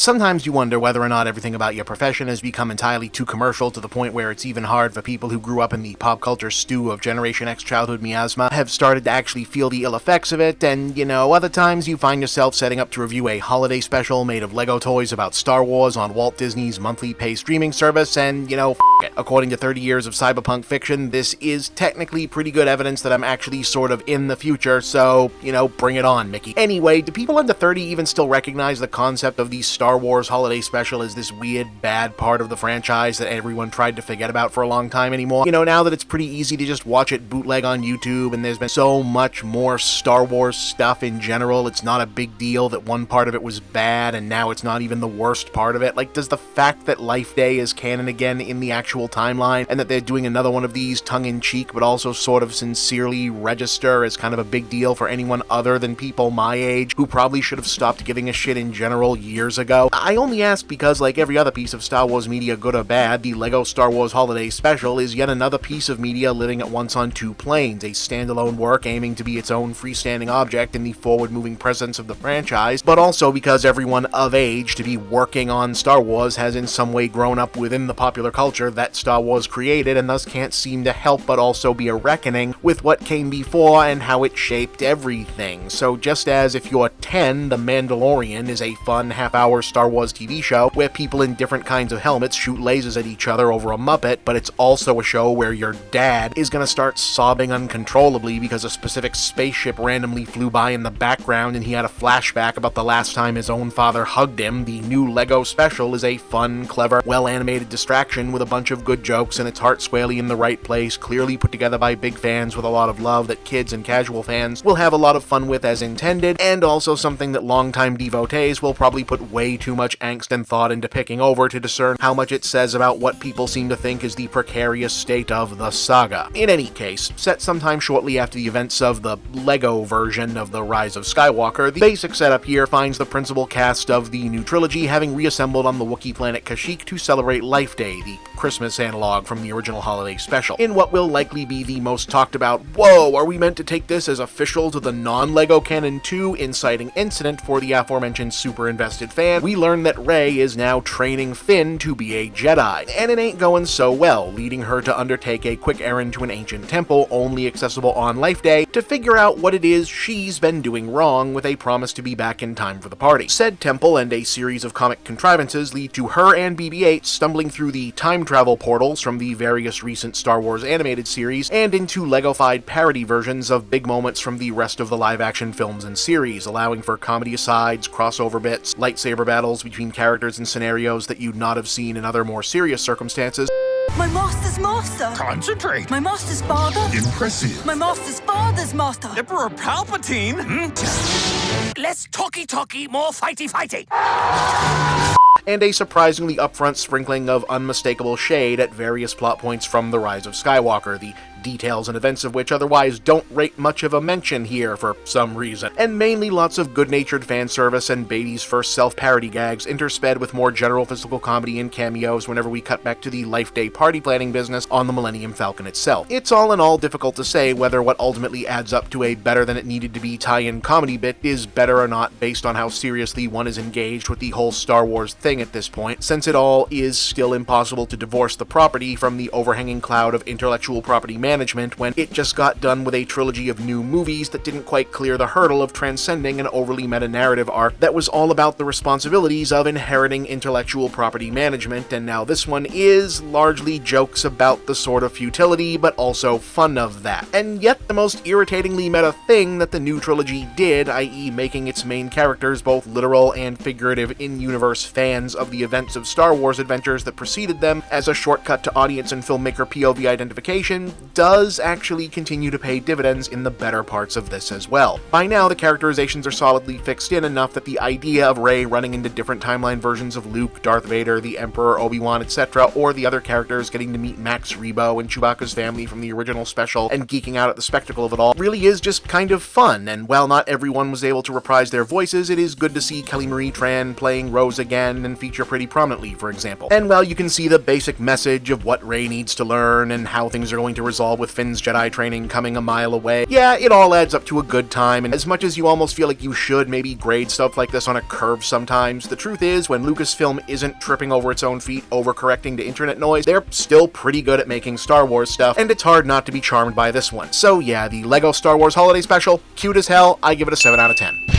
Sometimes you wonder whether or not everything about your profession has become entirely too commercial to the point where it's even hard for people who grew up in the pop culture stew of Generation X childhood miasma have started to actually feel the ill effects of it, and, other times you find yourself setting up to review a holiday special made of Lego toys about Star Wars on Walt Disney's monthly pay streaming service, and, f*** it. According to 30 years of cyberpunk fiction, this is technically pretty good evidence that I'm actually sort of in the future, so, bring it on, Mickey. Anyway, do people under 30 even still recognize the concept of the Star Wars holiday special as this weird, bad part of the franchise that everyone tried to forget about for a long time anymore? Now that it's pretty easy to just watch it bootleg on YouTube, and there's been so much more Star Wars stuff in general, it's not a big deal that one part of it was bad, and now it's not even the worst part of it. Like, does the fact that Life Day is canon again in the actual timeline, and that they're doing another one of these tongue-in-cheek, but also sort of sincerely register as kind of a big deal for anyone other than people my age, who probably should have stopped giving a shit in general years ago? I only ask because, like every other piece of Star Wars media, good or bad, the LEGO Star Wars Holiday Special is yet another piece of media living at once on two planes, a standalone work aiming to be its own freestanding object in the forward-moving presence of the franchise, but also because everyone of age to be working on Star Wars has in some way grown up within the popular culture that Star Wars created, and thus can't seem to help but also be a reckoning with what came before and how it shaped everything. So just as if you're 10, The Mandalorian is a fun half-hour Star Wars TV show where people in different kinds of helmets shoot lasers at each other over a Muppet, but it's also a show where your dad is gonna start sobbing uncontrollably because a specific spaceship randomly flew by in the background and he had a flashback about the last time his own father hugged him. The new LEGO special is a fun, clever, well-animated distraction with a bunch of good jokes, and its heart squarely in the right place, clearly put together by big fans with a lot of love that kids and casual fans will have a lot of fun with as intended, and also something that longtime devotees will probably put way too much angst and thought into picking over to discern how much it says about what people seem to think is the precarious state of the saga. In any case, set sometime shortly after the events of the LEGO version of The Rise of Skywalker, the basic setup here finds the principal cast of the new trilogy having reassembled on the Wookiee planet Kashyyyk to celebrate Life Day, the Christmas analog from the original holiday special, in what will likely be the most talked about "whoa, are we meant to take this as official to the non-LEGO canon too?" inciting incident for the aforementioned super invested fan. We learn that Rey is now training Finn to be a Jedi, and it ain't going so well, leading her to undertake a quick errand to an ancient temple only accessible on Life Day to figure out what it is she's been doing wrong, with a promise to be back in time for the party. Said temple and a series of comic contrivances lead to her and BB-8 stumbling through the time travel portals from the various recent Star Wars animated series and into Lego-fied parody versions of big moments from the rest of the live-action films and series, allowing for comedy asides, crossover bits, lightsaber battles between characters and scenarios that you'd not have seen in other more serious circumstances. My master's master! Concentrate! My master's father! Impressive! My master's father's master! Emperor Palpatine! Less talky-talky, more fighty-fighty! And a surprisingly upfront sprinkling of unmistakable shade at various plot points from The Rise of Skywalker, the details and events of which otherwise don't rate much of a mention here for some reason, and mainly lots of good-natured fan service and Beatty's first self-parody gags intersped with more general physical comedy and cameos whenever we cut back to the Life Day party planning business on the Millennium Falcon itself. It's all in all difficult to say whether what ultimately adds up to a better than it needed to be tie-in comedy bit is better or not based on how seriously one is engaged with the whole Star Wars thing at this point, since it all is still impossible to divorce the property from the overhanging cloud of intellectual property management when it just got done with a trilogy of new movies that didn't quite clear the hurdle of transcending an overly meta-narrative arc that was all about the responsibilities of inheriting intellectual property management, and now this one is largely jokes about the sort of futility but also fun of that. And yet the most irritatingly meta thing that the new trilogy did, i.e. making its main characters both literal and figurative in-universe fans of the events of Star Wars adventures that preceded them as a shortcut to audience and filmmaker POV identification, does actually continue to pay dividends in the better parts of this as well. By now, the characterizations are solidly fixed in enough that the idea of Rey running into different timeline versions of Luke, Darth Vader, the Emperor, Obi-Wan, etc., or the other characters getting to meet Max Rebo and Chewbacca's family from the original special and geeking out at the spectacle of it all really is just kind of fun, and while not everyone was able to reprise their voices, it is good to see Kelly Marie Tran playing Rose again and feature pretty prominently, for example. And while you can see the basic message of what Rey needs to learn and how things are going to resolve all with Finn's Jedi training coming a mile away. Yeah, it all adds up to a good time, and as much as you almost feel like you should maybe grade stuff like this on a curve sometimes, the truth is, when Lucasfilm isn't tripping over its own feet overcorrecting to internet noise, they're still pretty good at making Star Wars stuff, and it's hard not to be charmed by this one. So yeah, the LEGO Star Wars Holiday Special, cute as hell, I give it a 7 out of 10.